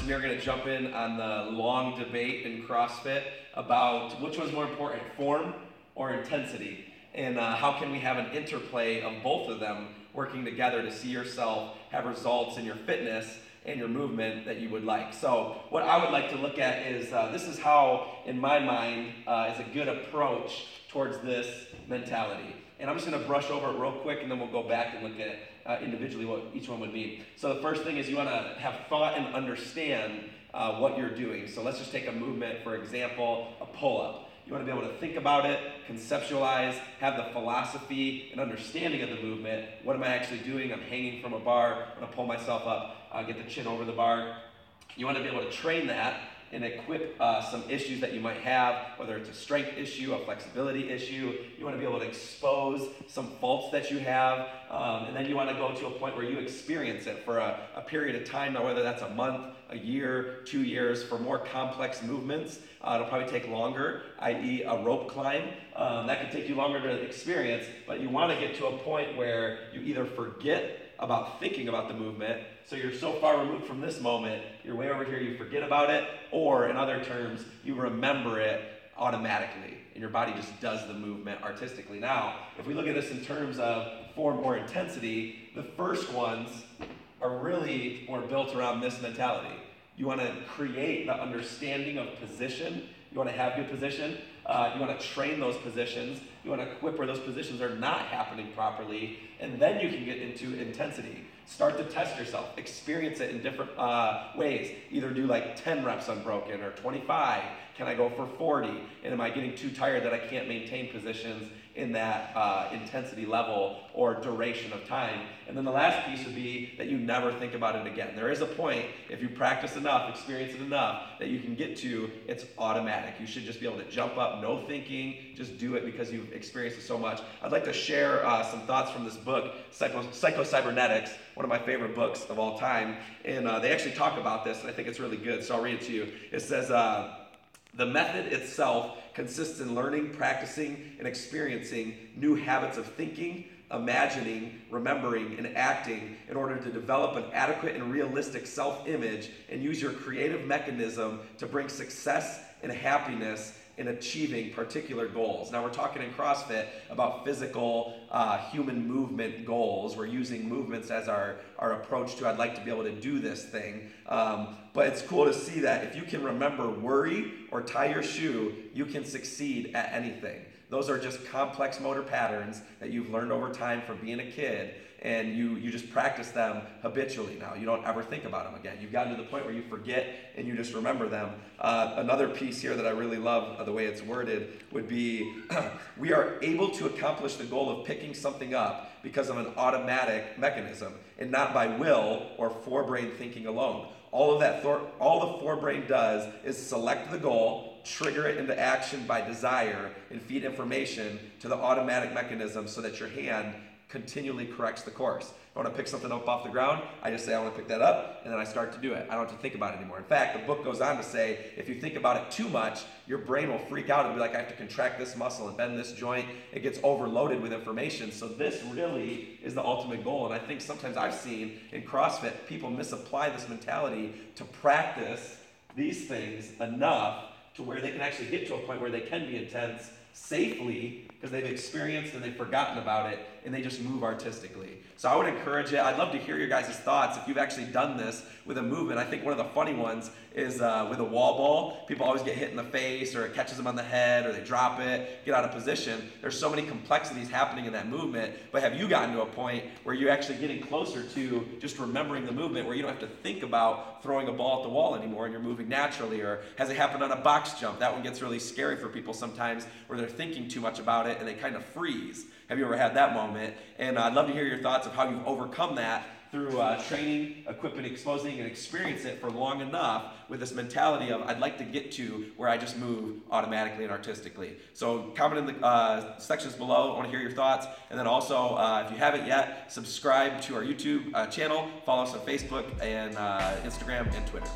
me are going to jump in on the long debate in CrossFit about which was more important, form or intensity, and how can we have an interplay of both of them working together to see yourself have results in your fitness and your movement that you would like. So what I would like to look at is, this is how, in my mind, is a good approach towards this mentality. And I'm just going to brush over it real quick, and then we'll go back and look at individually what each one would mean. So the first thing is you want to have thought and understand what you're doing. So let's just take a movement, for example, a pull-up. You want to be able to think about it, conceptualize, have the philosophy and understanding of the movement. What am I actually doing? I'm hanging from a bar. I'm going to pull myself up, get the chin over the bar. You want to be able to train that and equip some issues that you might have, whether it's a strength issue, a flexibility issue. You want to be able to expose some faults that you have, and then you want to go to a point where you experience it for a period of time, now whether that's a month, a year, 2 years. For more complex movements, it'll probably take longer, i.e. a rope climb. That could take you longer to experience, but you want to get to a point where you either forget about thinking about the movement, so you're so far removed from this moment, you're way over here, you forget about it, or in other terms, you remember it automatically, and your body just does the movement artistically. Now, if we look at this in terms of form or intensity, the first ones are really more built around this mentality. You want to create the understanding of position. You want to have good position. You want to train those positions. You want to equip where those positions are not happening properly. And then you can get into intensity. Start to test yourself. Experience it in different ways. Either do like 10 reps unbroken or 25. Can I go for 40? And am I getting too tired that I can't maintain positions in that intensity level or duration of time? And then the last piece would be that you never think about it again. There is a point, if you practice enough, experience it enough, that you can get to, it's automatic. You should just be able to jump up, no thinking, just do it because you've experienced it so much. I'd like to share some thoughts from this book, Psycho-Cybernetics, one of my favorite books of all time. And they actually talk about this, and I think it's really good, so I'll read it to you. It says, the method itself consists in learning, practicing, and experiencing new habits of thinking, imagining, remembering, and acting in order to develop an adequate and realistic self-image and use your creative mechanism to bring success and happiness in achieving particular goals. Now we're talking in CrossFit about physical human movement goals. We're using movements as our approach to, I'd like to be able to do this thing. But it's cool to see that if you can remember worry or tie your shoe, you can succeed at anything. Those are just complex motor patterns that you've learned over time from being a kid, and you just practice them habitually now. You don't ever think about them again. You've gotten to the point where you forget and you just remember them. Another piece here that I really love, the way it's worded, would be, we are able to accomplish the goal of picking something up because of an automatic mechanism and not by will or forebrain thinking alone. All the forebrain does is select the goal, trigger it into action by desire, and feed information to the automatic mechanism so that your hand continually corrects the course. If I want to pick something up off the ground, I just say I want to pick that up, and then I start to do it. I don't have to think about it anymore. In fact, the book goes on to say, if you think about it too much, your brain will freak out and be like, I have to contract this muscle and bend this joint. It gets overloaded with information. So this really is the ultimate goal. And I think sometimes I've seen in CrossFit, people misapply this mentality to practice these things enough to where they can actually get to a point where they can be intense safely because they've experienced and they've forgotten about it, and they just move artistically. So I would encourage it. I'd love to hear your guys' thoughts if you've actually done this with a movement. I think one of the funny ones is with a wall ball. People always get hit in the face, or it catches them on the head, or they drop it, get out of position. There's so many complexities happening in that movement, but have you gotten to a point where you're actually getting closer to just remembering the movement, where you don't have to think about throwing a ball at the wall anymore and you're moving naturally? Or has it happened on a box jump? That one gets really scary for people sometimes, where they're thinking too much about it and they kind of freeze. Have you ever had that moment? And I'd love to hear your thoughts of how you've overcome that through training, equipping, exposing, and experience it for long enough with this mentality of, I'd like to get to where I just move automatically and artistically. So comment in the sections below. I want to hear your thoughts. And then also, if you haven't yet, subscribe to our YouTube channel. Follow us on Facebook and Instagram and Twitter.